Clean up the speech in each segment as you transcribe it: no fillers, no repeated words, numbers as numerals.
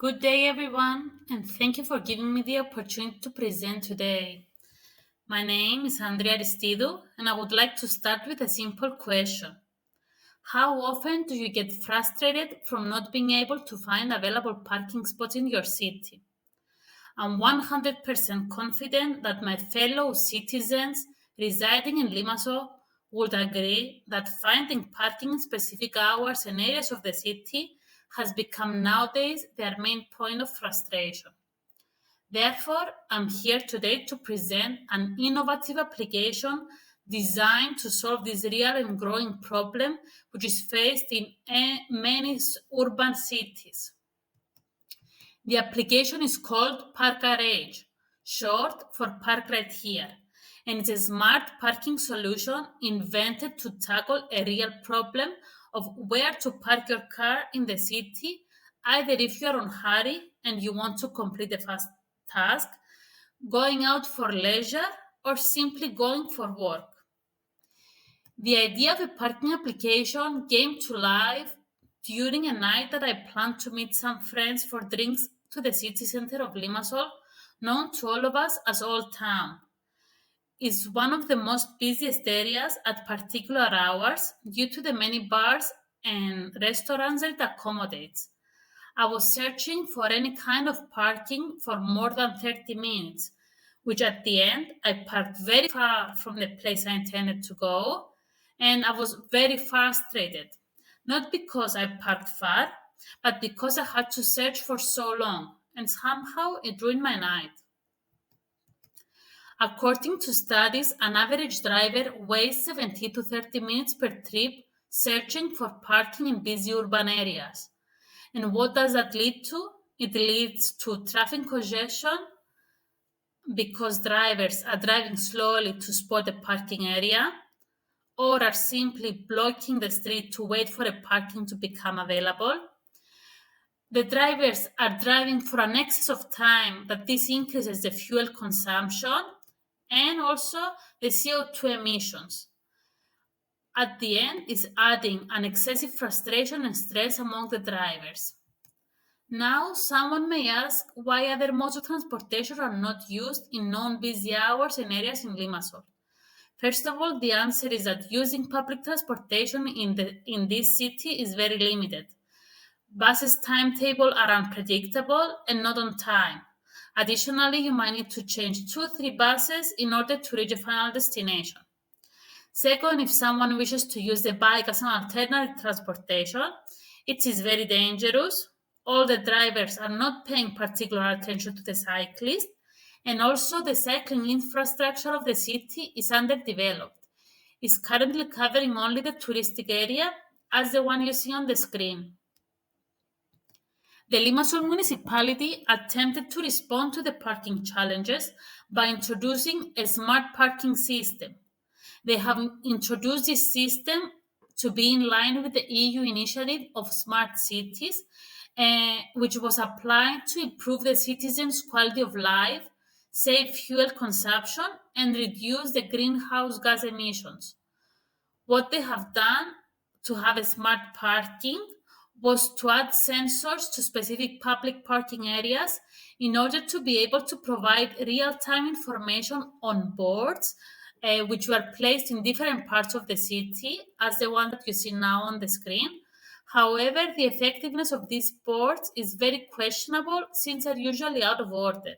Good day, everyone, and thank you for giving me the opportunity to present today. My name is Andrea Aristidu, and I would like to start with a simple question. How often do you get frustrated from not being able to find available parking spots in your city? I'm 100% confident that my fellow citizens residing in Limassol would agree that finding parking in specific hours and areas of the city has become nowadays their main point of frustration. Therefore, I'm here today to present an innovative application designed to solve this real and growing problem which is faced in many urban cities. The application is called ParkRH, short for Park Right Here, and it's a smart parking solution invented to tackle a real problem of where to park your car in the city, either if you're on hurry and you want to complete a fast task, going out for leisure, or simply going for work. The idea of a parking application came to life during a night that I planned to meet some friends for drinks to the city center of Limassol, known to all of us as Old Town. It's one of the most busiest areas at particular hours due to the many bars and restaurants that it accommodates. I was searching for any kind of parking for more than 30 minutes, which at the end I parked very far from the place I intended to go, and I was very frustrated. Not because I parked far, but because I had to search for so long, and somehow it ruined my night. According to studies, an average driver wastes 70 to 30 minutes per trip searching for parking in busy urban areas. And what does that lead to? It leads to traffic congestion because drivers are driving slowly to spot a parking area or are simply blocking the street to wait for a parking to become available. The drivers are driving for an excess of time that this increases the fuel consumption and also the CO2 emissions. At the end is adding an excessive frustration and stress among the drivers. Now, someone may ask why other modes of transportation are not used in non busy hours and areas in Limassol. First of all, the answer is that using public transportation in this city is very limited. Buses' timetable are unpredictable and not on time. Additionally, you might need to change 2 3 buses in order to reach a final destination. Second, if someone wishes to use the bike as an alternative transportation, it is very dangerous. All the drivers are not paying particular attention to the cyclist, and also the cycling infrastructure of the city is underdeveloped. It's currently covering only the touristic area, as the one you see on the screen. The Limassol municipality attempted to respond to the parking challenges by introducing a smart parking system. They have introduced this system to be in line with the EU initiative of smart cities, which was applied to improve the citizens' quality of life, save fuel consumption, and reduce the greenhouse gas emissions. What they have done to have a smart parking was to add sensors to specific public parking areas in order to be able to provide real time information on boards which were placed in different parts of the city, as the one that you see now on the screen. However, the effectiveness of these boards is very questionable since they're usually out of order.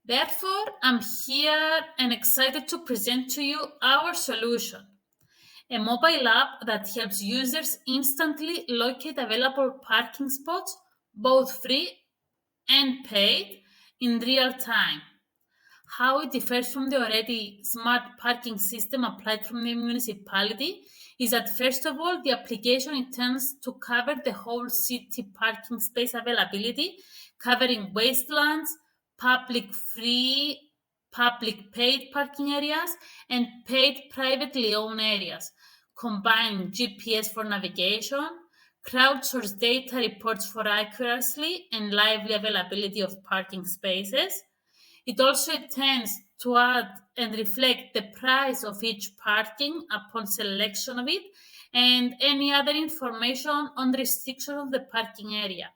Therefore, I'm here and excited to present to you our solution, a mobile app that helps users instantly locate available parking spots, both free and paid, in real time. How it differs from the already smart parking system applied from the municipality is that, first of all, the application intends to cover the whole city parking space availability, covering wastelands, public free, public paid parking areas, and paid privately owned areas, combining GPS for navigation, crowdsourced data reports for accuracy and lively availability of parking spaces. It also intends to add and reflect the price of each parking upon selection of it and any other information on the restriction of the parking area.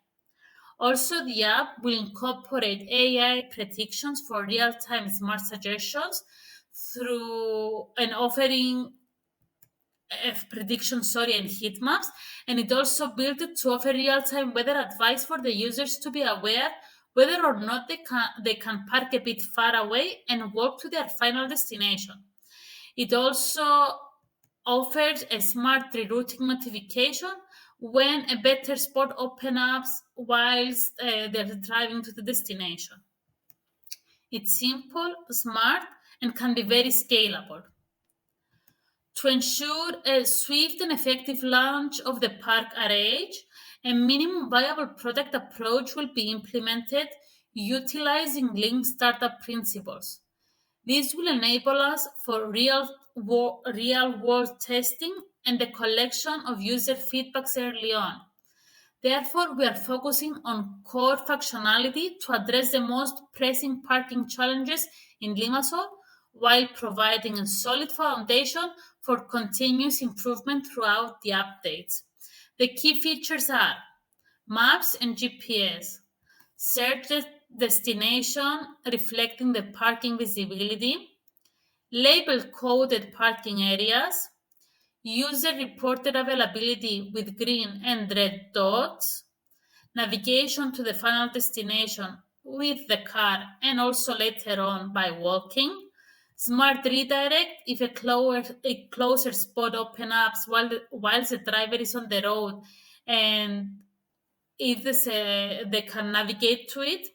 Also, the app will incorporate AI predictions for real-time smart suggestions through and offering prediction, and heat maps, and it also built it to offer real-time weather advice for the users to be aware whether or not they can park a bit far away and walk to their final destination. It also offers a smart rerouting notification when a better spot opens up whilst they're driving to the destination. It's simple, smart, and can be very scalable. To ensure a swift and effective launch of the ParkRH, a minimum viable product approach will be implemented utilizing lean startup principles. This will enable us for real world testing and the collection of user feedbacks early on. Therefore, we are focusing on core functionality to address the most pressing parking challenges in Limassol while providing a solid foundation for continuous improvement throughout the updates. The key features are maps and GPS, search destination reflecting the parking visibility, label coded parking areas, user reported availability with green and red dots, navigation to the final destination with the car and also later on by walking, smart redirect if a closer spot opens up whilst the driver is on the road and if they can navigate to it,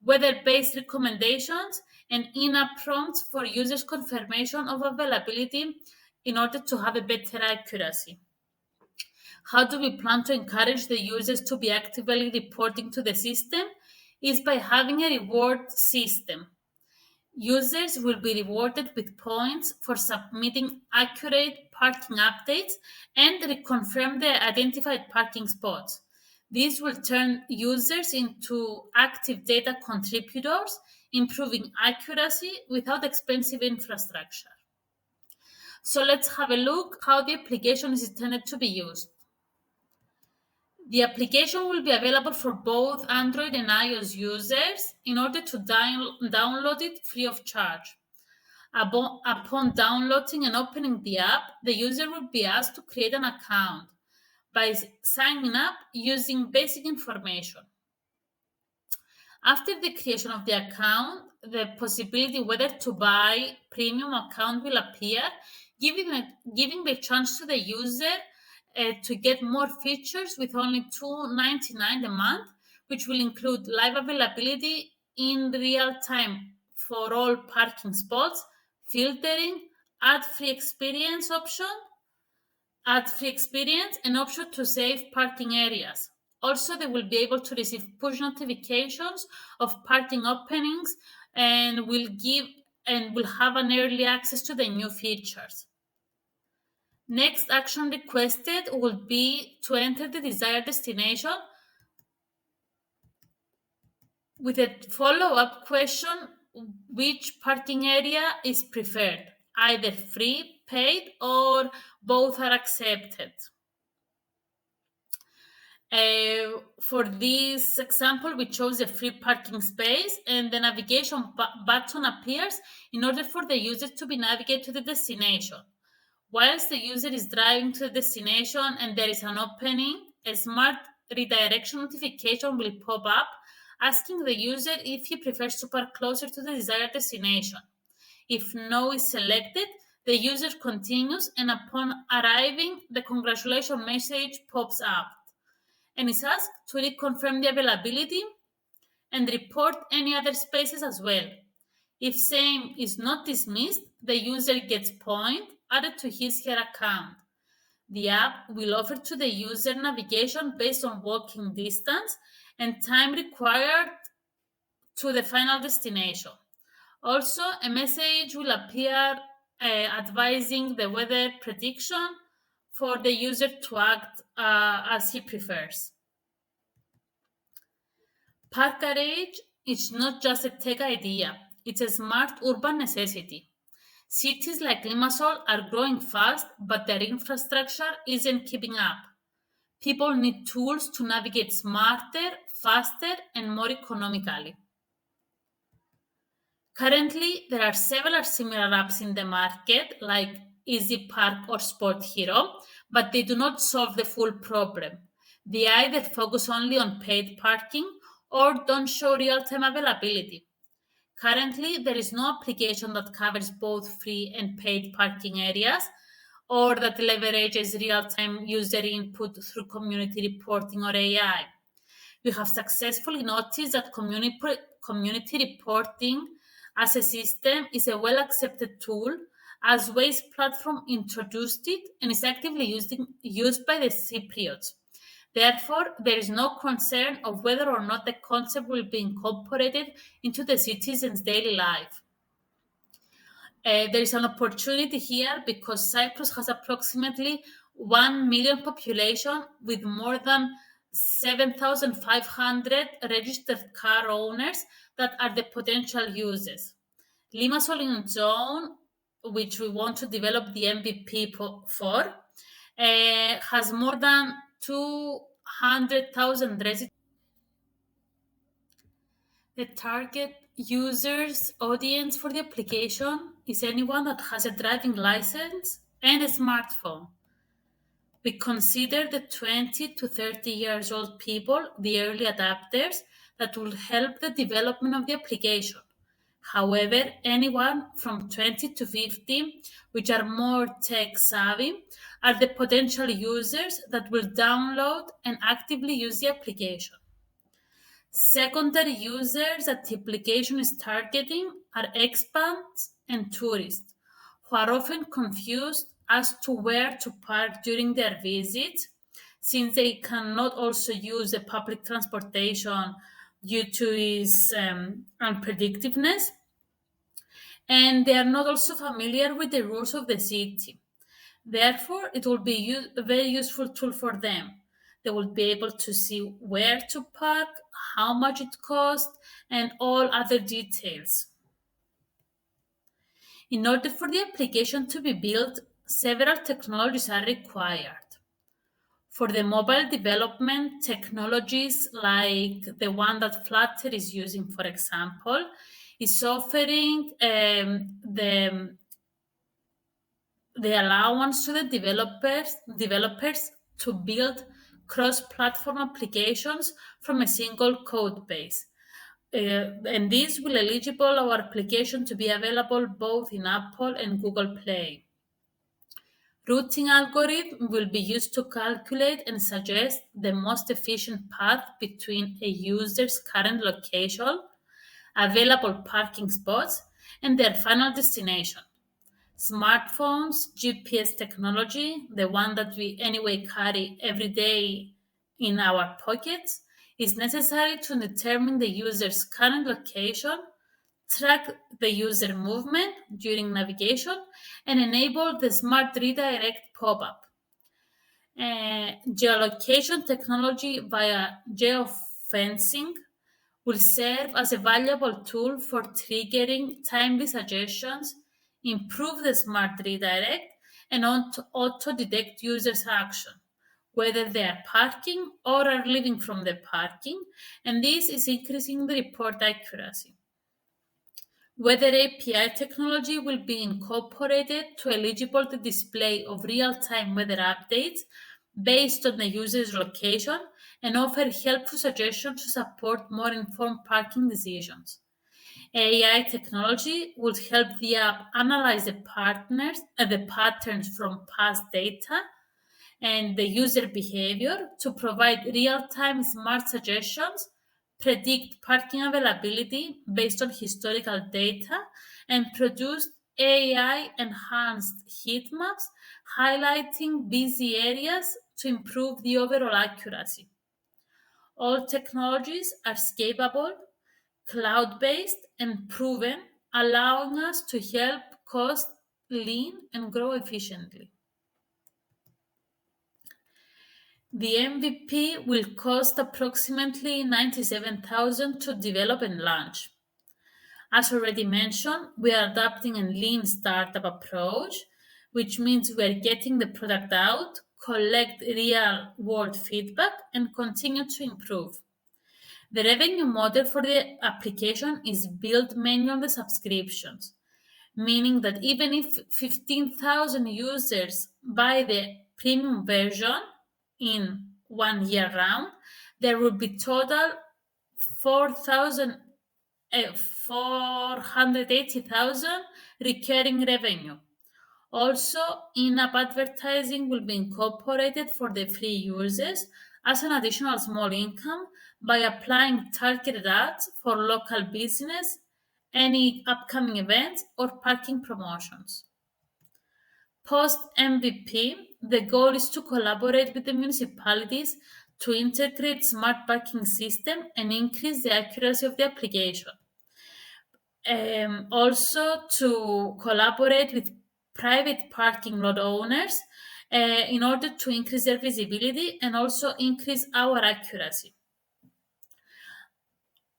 weather-based recommendations, and in-app prompts for users' confirmation of availability in order to have a better accuracy. How do we plan to encourage the users to be actively reporting to the system? Is by having a reward system. Users will be rewarded with points for submitting accurate parking updates and reconfirm their identified parking spots. These will turn users into active data contributors, improving accuracy without expensive infrastructure. So let's have a look how the application is intended to be used. The application will be available for both Android and iOS users in order to download it free of charge. Upon downloading and opening the app, the user will be asked to create an account by signing up using basic information. After the creation of the account, the possibility whether to buy premium account will appear, giving the chance to the user to get more features with only $2.99 a month, which will include live availability in real time for all parking spots, filtering, ad-free experience, and option to save parking areas. Also, they will be able to receive push notifications of parking openings and will have an early access to the new features. Next action requested will be to enter the desired destination with a follow-up question: which parking area is preferred? Either free, paid, or both are accepted. For this example, we chose a free parking space and the navigation button appears in order for the user to be navigated to the destination. Whilst the user is driving to the destination and there is an opening, a smart redirection notification will pop up asking the user if he prefers to park closer to the desired destination. If no is selected, the user continues and upon arriving, the congratulations message pops up and is asked to reconfirm the availability and report any other spaces as well. If same is not dismissed, the user gets point added to his/her account. The app will offer to the user navigation based on walking distance and time required to the final destination. Also, a message will appear advising the weather prediction for the user to act as he prefers. ParkRH is not just a tech idea. It's a smart urban necessity. Cities like Limassol are growing fast, but their infrastructure isn't keeping up. People need tools to navigate smarter, faster, and more economically. Currently, there are several similar apps in the market, like Easy Park or Sport Hero, but they do not solve the full problem. They either focus only on paid parking or don't show real time availability. Currently, there is no application that covers both free and paid parking areas or that leverages real time user input through community reporting or AI. We have successfully noticed that community reporting as a system is a well accepted tool as Waste Platform introduced it and is actively used by the Cypriots. Therefore, there is no concern of whether or not the concept will be incorporated into the citizens' daily life. There is an opportunity here because Cyprus has approximately 1 million population with more than 7,500 registered car owners that are the potential users. Limassol in its own, which we want to develop the MVP for, has more than 200,000 residents. The target users audience for the application is anyone that has a driving license and a smartphone. We consider the 20 to 30 years old people the early adapters that will help the development of the application. However, anyone from 20 to 50, which are more tech savvy, are the potential users that will download and actively use the application. Secondary users that the application is targeting are expats and tourists, who are often confused as to where to park during their visits, since they cannot also use the public transportation due to its unpredictiveness, and they are not also familiar with the rules of the city. Therefore, it will be a very useful tool for them. They will be able to see where to park, how much it costs, and all other details. In order for the application to be built, several technologies are required. For the mobile development, technologies like the one that Flutter is using, for example, is offering the allowance to the developers to build cross-platform applications from a single code base. And this will eligible our application to be available both in Apple and Google Play. Routing algorithm will be used to calculate and suggest the most efficient path between a user's current location, available parking spots, and their final destination. Smartphones, GPS technology, the one that we anyway carry every day in our pockets, is necessary to determine the user's current location, track the user movement during navigation, and enable the smart redirect pop up. Geolocation technology via geofencing will serve as a valuable tool for triggering timely suggestions, improve the smart redirect, and auto detect users' action, whether they are parking or are leaving from the parking, and this is increasing the report accuracy. Weather API technology will be incorporated to eligible the display of real-time weather updates based on the user's location and offer helpful suggestions to support more informed parking decisions. AI technology would help the app analyze the patterns from past data and the user behavior to provide real-time smart suggestions, predict parking availability based on historical data, and produce AI-enhanced heat maps highlighting busy areas to improve the overall accuracy. All technologies are scalable, cloud-based, and proven, allowing us to help cost lean and grow efficiently. The MVP will cost approximately 97,000 to develop and launch. As already mentioned, we are adopting a lean startup approach, which means we are getting the product out, collect real world feedback, and continue to improve. The revenue model for the application is built mainly on the subscriptions, meaning that even if 15,000 users buy the premium version in 1 year round, there will be total 4,000 480,000 recurring revenue. Also, in-app advertising will be incorporated for the free users as an additional small income by applying targeted ads for local business, any upcoming events, or parking promotions. Post MVP, the goal is to collaborate with the municipalities to integrate smart parking system and increase the accuracy of the application. Also to collaborate with private parking lot owners in order to increase their visibility and also increase our accuracy.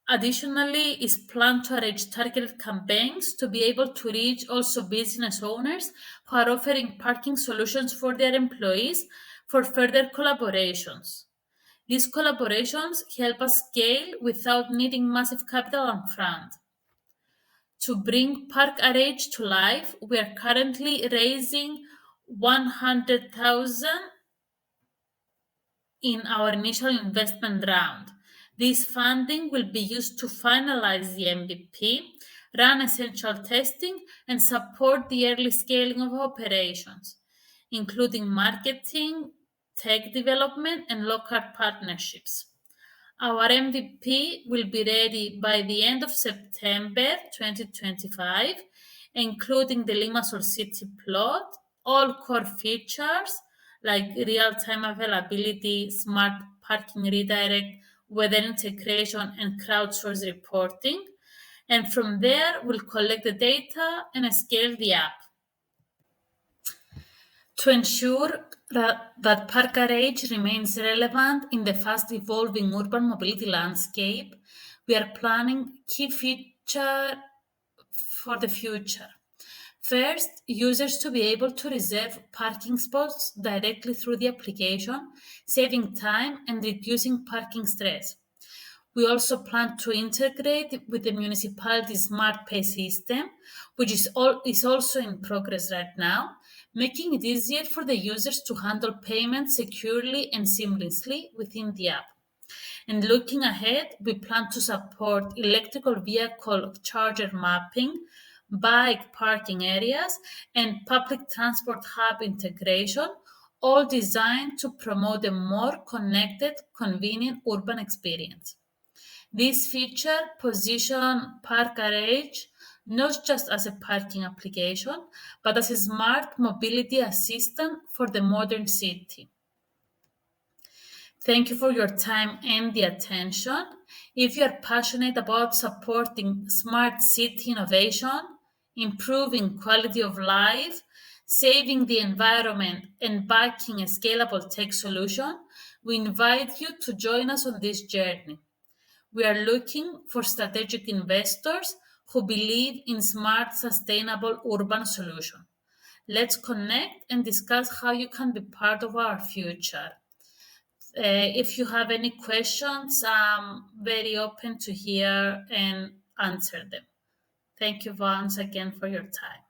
Additionally, is planned to arrange targeted campaigns to be able to reach also business owners who are offering parking solutions for their employees for further collaborations. These collaborations help us scale without needing massive capital upfront. To bring ParkRH to life, we are currently raising 100,000 in our initial investment round. This funding will be used to finalize the MVP, run essential testing, and support the early scaling of operations, including marketing, tech development, and local partnerships. Our MVP will be ready by the end of September 2025, including the Limassol City plot, all core features like real-time availability, smart parking redirect, weather integration, and crowdsourced reporting. And from there, we'll collect the data and scale the app. To ensure that ParkRH remains relevant in the fast evolving urban mobility landscape, we are planning key features for the future. First, users to be able to reserve parking spots directly through the application, saving time and reducing parking stress. We also plan to integrate with the municipality's smart pay system, which is also in progress right now, making it easier for the users to handle payments securely and seamlessly within the app. And looking ahead, we plan to support electrical vehicle charger mapping, bike parking areas, and public transport hub integration, all designed to promote a more connected, convenient urban experience. This feature position ParkRH not just as a parking application, but as a smart mobility assistant for the modern city. Thank you for your time and the attention. If you are passionate about supporting smart city innovation, improving quality of life, saving the environment, and backing a scalable tech solution, we invite you to join us on this journey. We are looking for strategic investors who believe in smart, sustainable urban solutions. Let's connect and discuss how you can be part of our future. If you have any questions, I'm very open to hear and answer them. Thank you once again for your time.